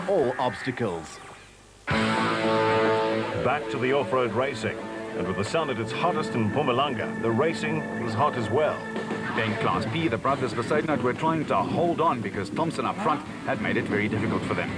all obstacles. Back to the off-road racing. And with the sun at its hottest in Mpumalanga, the racing was hot as well. In Class B, the brothers Versailles were trying to hold on because Thompson up front had made it very difficult for them.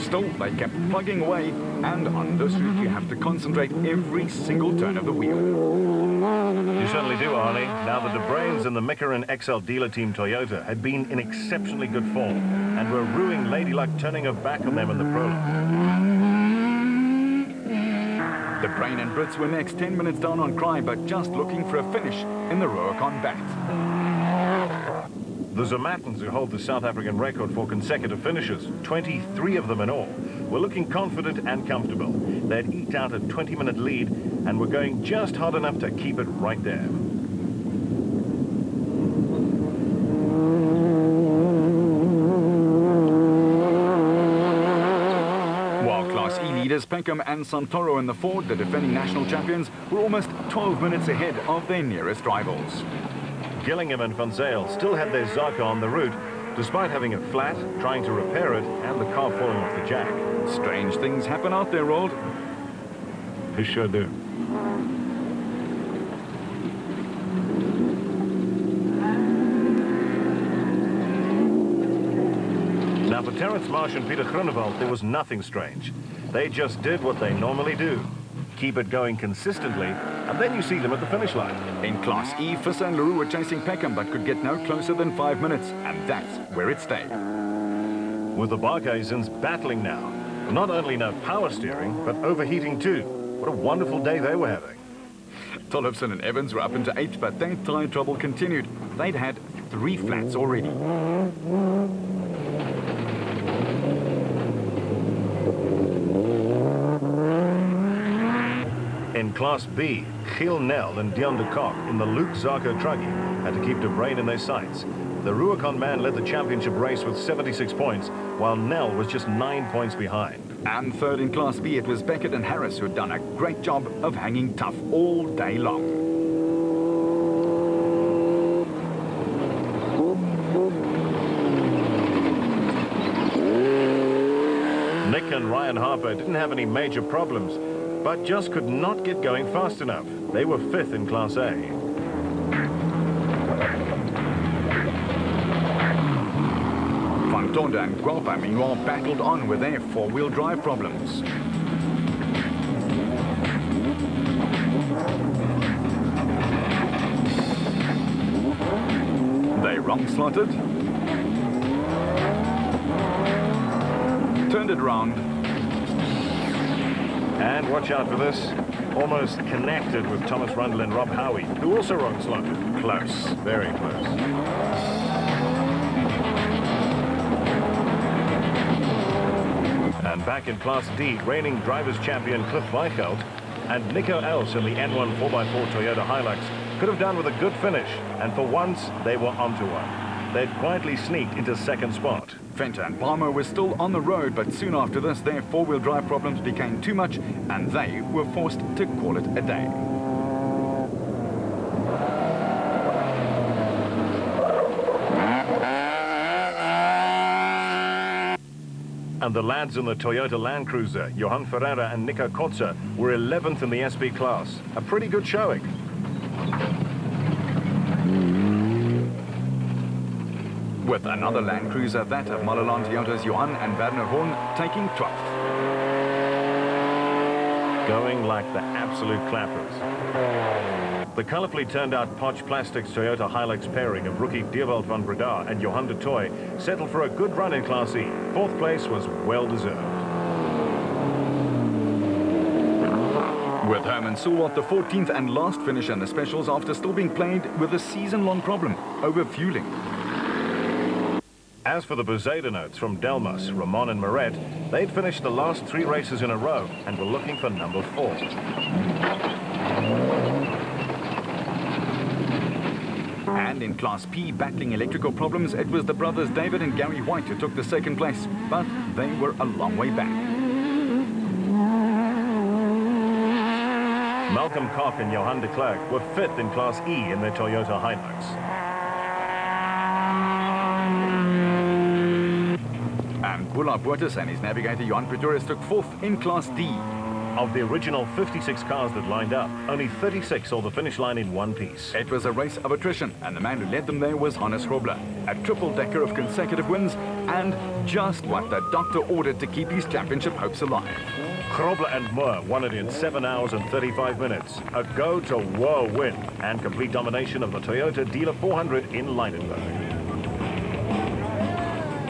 Still, they kept plugging away, and on this route you have to concentrate every single turn of the wheel. You certainly do, Arnie. Now the De Bruins and the Michelin XL dealer team Toyota had been in exceptionally good form and were ruining Lady Luck, turning her back on them in the prologue. De Bruin and Brits were next, 10 minutes down on Cry, but just looking for a finish in the Rubicon Bat. The Zermattens, who hold the South African record for consecutive finishes, 23 of them in all, were looking confident and comfortable. They'd eked out a 20-minute lead and were going just hard enough to keep it right there. While Class E leaders Peckham and Santoro in the Ford, the defending national champions, were almost 12 minutes ahead of their nearest rivals. Gillingham and Van Zyl still had their Zaka on the route, despite having it flat, trying to repair it, and the car falling off the jack. Strange things happen out there, Rold. They sure do. Now for Terence Marsh and Peter Groenewald, there was nothing strange. They just did what they normally do. Keep it going consistently, and then you see them at the finish line. In Class E, Visser and LaRue were chasing Peckham, but could get no closer than 5 minutes, and that's where it stayed. With the Barkhuizens battling now, not only no power steering, but overheating too. What a wonderful day they were having. Tollefson and Evans were up into 8th, but their tyre trouble continued. They'd had 3 flats already. In Class B, Giel Nel and Dion de Kock in the Luke Zarco Truggy had to keep De Bruin in their sights. The Rubicon man led the championship race with 76 points, while Nel was just 9 points behind. And third in Class B, it was Beckett and Harris who had done a great job of hanging tough all day long. Nick and Ryan Harper didn't have any major problems, but just could not get going fast enough. They were 5th in Class A. Van Tonder and Guapa, meanwhile, battled on with their 4-wheel drive problems. They wrong-slotted, turned it around, and watch out for this, almost connected with Thomas Rundle and Rob Howie, who also wrong-slotted. Close, very close. And back in Class D, reigning drivers champion Cliff Weichelt and Nico Els in the N1 4x4 Toyota Hilux could have done with a good finish, and for once they were onto one. They'd quietly sneaked into 2nd spot. Venter and Palmer were still on the road, but soon after this their 4-wheel drive problems became too much and they were forced to call it a day. And the lads in the Toyota Land Cruiser, Johan Ferreira and Nico Kotze, were 11th in the SP class. A pretty good showing. With another Land Cruiser, that of Malaland Toyota's Johan and Werner Horn, taking 12th. Going like the absolute clappers. The colourfully turned out Potch Plastics Toyota Hilux pairing of rookie Dewald van Breda and Johan de Toy settled for a good run in Class E. 4th place was well deserved. With Herman Sulwat the 14th and last finish in the specials after still being plagued with a season-long problem, overfueling. As for the Bezuidenhoutes from Delmas, Ramon and Moret, they'd finished the last 3 races in a row and were looking for number 4. And in Class P, battling electrical problems, it was the brothers David and Gary White who took the 2nd place, but they were a long way back. Malcolm Koch and Johan de Klerk were fifth in Class E in their Toyota Hilux. And Bula Boertes and his navigator Johan Pretorius took fourth in Class D. Of the original 56 cars that lined up, only 36 saw the finish line in one piece. It was a race of attrition, and the man who led them there was Hannes Grobler, a triple-decker of consecutive wins, and just what the doctor ordered to keep his championship hopes alive. Grobler and Moore won it in 7 hours and 35 minutes. A go-to-war win and complete domination of the Toyota Dealer 400 in Leidenburg.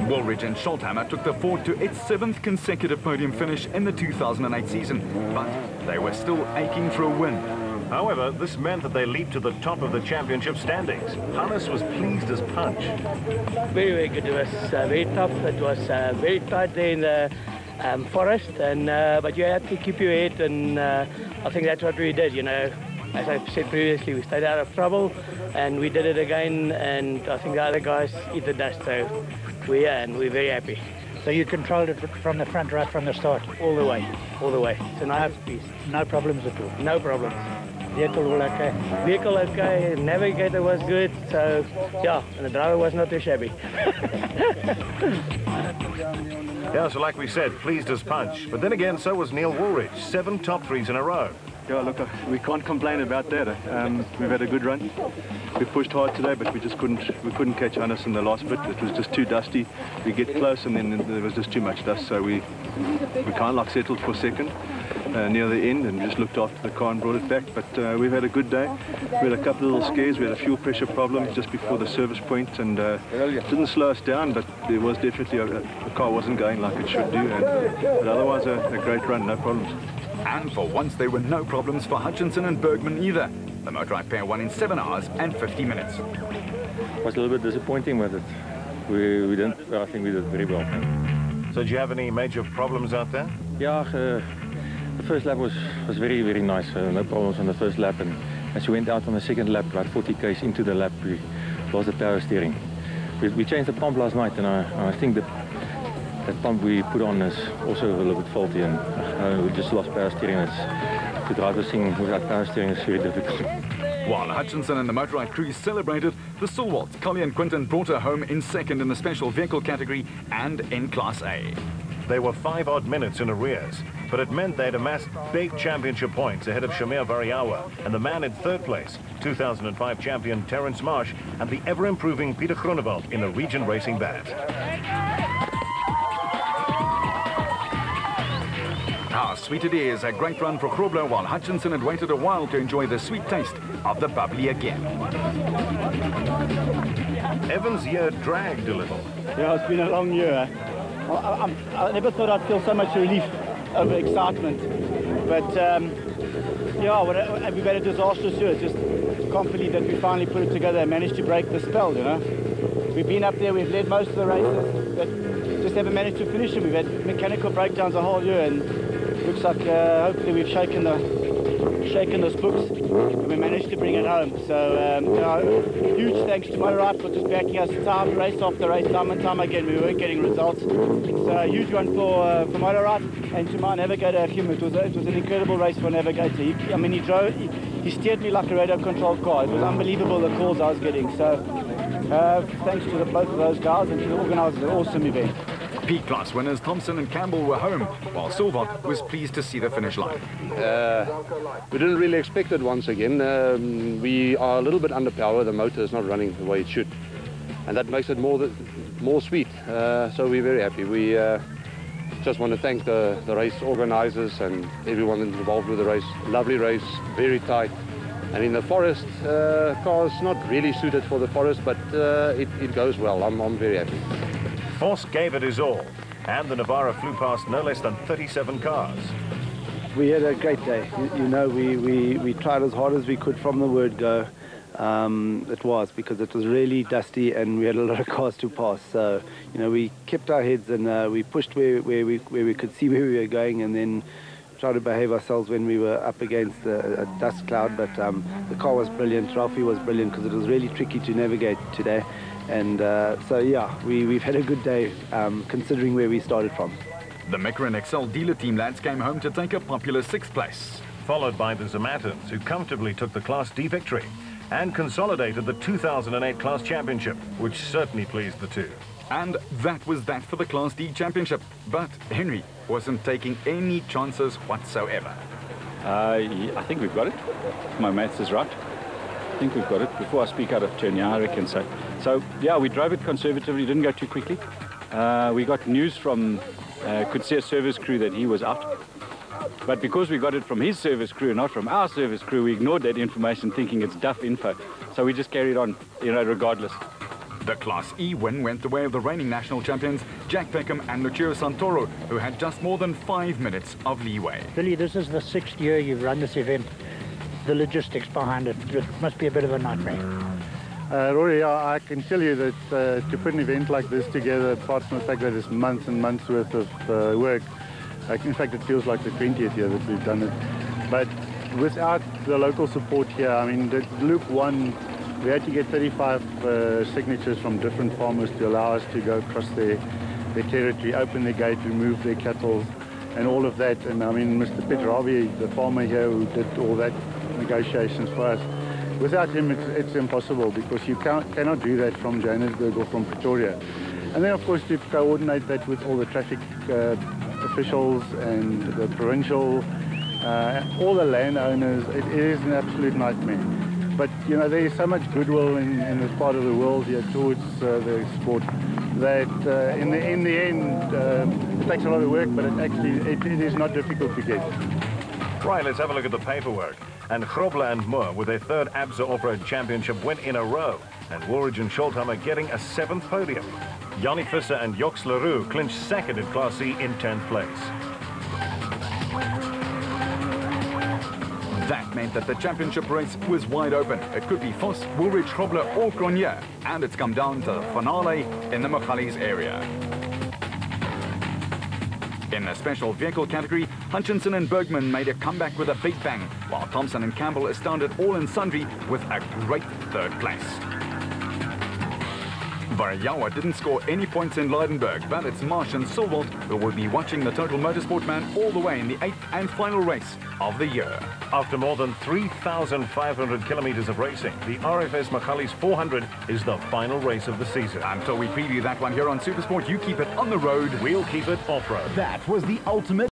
Woolridge and Schulthammer took the Ford to its 7th consecutive podium finish in the 2008 season, but they were still aching for a win. However, this meant that they leaped to the top of the championship standings. Hannes was pleased as punch. Very, very good. It was very tough. It was very tight there in the forest, and but you had to keep your head, and I think that's what we did, you know. As I said previously, we stayed out of trouble, and we did it again, and I think the other guys eat the dust, so we're very happy. So you controlled it from the front right from the start? All the way, all the way. It's a nice piece. No problems at all? No problems. Vehicle all okay. Vehicle okay, navigator was good, so yeah, and the driver was not too shabby. Yeah, so like we said, pleased as punch. But then again, so was Neil Woolridge. 7 top 3s in a row. Yeah, look, we can't complain about that. We've had a good run. We pushed hard today, but we couldn't catch Hannes in the last bit. It was just too dusty. We get close, and then there was just too much dust, so we kind of like settled for second near the end and just looked after the car and brought it back. But we've had a good day. We had a couple of little scares. We had a fuel pressure problem just before the service point, and it didn't slow us down, but there was definitely the car wasn't going like it should do. But otherwise, a great run, no problems. And for once, there were no problems for Hutchinson and Bergman either. The Motorrad pair won in 7 hours and 50 minutes. It was a little bit disappointing with it. We didn't, I think we did very well. So did you have any major problems out there? Yeah, the first lap was very, very nice. No problems on the first lap. And as we went out on the second lap, about 40 k's into the lap, we lost the power steering. We changed the pump last night, and I think that pump we put on is also a little bit faulty, and we just lost power steering. To drive this thing without power steering is very difficult. While Hutchinson and the Motorrad crew celebrated, the Stalwarts, Collie and Quinton, brought her home in second in the special vehicle category and in Class A. They were 5 odd minutes in arrears, but it meant they'd amassed big championship points ahead of Shamir Variawa and the man in third place, 2005 champion Terence Marsh, and the ever-improving Peter Groenewald in the Region Racing Bat. How sweet it is, a great run for Grobler, while Hutchinson had waited a while to enjoy the sweet taste of the bubbly again. Evans' year dragged a little. Yeah, it's been a long year. I never thought I'd feel so much relief over excitement. But, yeah, we've had a disastrous year. Just can't believe that we finally put it together and managed to break the spell, you know. We've been up there, we've led most of the races, but just haven't managed to finish them. We've had mechanical breakdowns the whole year, and looks like hopefully we've shaken those books and we managed to bring it home. So you know, huge thanks to Motorrad for just backing us race after race, time and time again. We weren't getting results. It's a huge one for Motorrad, and to my navigator Kim. It was an incredible race for navigator. He steered me like a radio controlled car. It was unbelievable the calls I was getting. So thanks to both of those guys and to the organisers. An awesome event. P-class winners Thompson and Campbell were home, while Silvat was pleased to see the finish line. We didn't really expect it once again. We are a little bit under power. The motor is not running the way it should, and that makes it more sweet. So we're very happy. We just want to thank the race organisers and everyone involved with the race. Lovely race, very tight. And in the forest, car's not really suited for the forest, but it goes well. I'm very happy. Force gave it his all, and the Navara flew past no less than 37 cars. We had a great day. You know, we tried as hard as we could from the word go. It was because it was really dusty and we had a lot of cars to pass. So, you know, we kept our heads and we pushed where we could see where we were going, and then try to behave ourselves when we were up against a dust cloud. But the car was brilliant. Ralphie was brilliant because it was really tricky to navigate today. And so, yeah, we've had a good day considering where we started from. The Mecca and Excel dealer team lads came home to take a popular 6th place. followed by the Zamatans, who comfortably took the Class D victory and consolidated the 2008 Class Championship, which certainly pleased the two. And that was that for the Class D Championship. But Henry wasn't taking any chances whatsoever. I think we've got it. If my maths is right. I think we've got it. Before I speak out of turn, yeah, I reckon so. So, yeah, we drove it conservatively, didn't go too quickly. We got news from Kutse's service crew that he was out. But because we got it from his service crew, not from our service crew, we ignored that information thinking it's duff info. So we just carried on, regardless. The Class E win went the way of the reigning national champions, Jack Peckham and Lucio Santoro, who had just more than 5 minutes of leeway. Billy, this is the 6th year you've run this event. The logistics behind it must be a bit of a nightmare. Rory, I can tell you that to put an event like this together, apart from the fact that it's months and months worth of work, in fact it feels like the 20th year that we've done it. But without the local support here, I mean, the Loop 1, we had to get 35 signatures from different farmers to allow us to go across their territory, open the gate, remove their cattle, and all of that. And I mean, Mr. Petravi, the farmer here who did all that negotiations for us, without him it's impossible, because you cannot do that from Johannesburg or from Pretoria. And then of course to coordinate that with all the traffic officials and the provincial, all the landowners, it is an absolute nightmare. But there is so much goodwill in this part of the world here towards the sport that in the end it takes a lot of work, but it is not difficult to get. Right, let's have a look at the paperwork. And Grobler and Moore with their third Absa Off-Road Championship win in a row, and Woolridge and Schultheimer getting a 7th podium. Yanni Visser and Joks Leroux clinched second in Class C in 10th place. That meant that the championship race was wide open. It could be Vos, Woolridge, Grobler or Cronje, and it's come down to the finale in the Magalies area. In the special vehicle category, Hutchinson and Bergman made a comeback with a big bang, while Thompson and Campbell astounded all and sundry with a great 3rd place. Varayawa didn't score any points in Leidenburg, but it's Marsh and Silvold who will be watching the Total Motorsport man all the way in the 8th and final race of the year. After more than 3,500 kilometers of racing, the RFS Magalies 400 is the final race of the season. Until we preview that one here on Supersport, you keep it on the road, we'll keep it off-road. That was the ultimate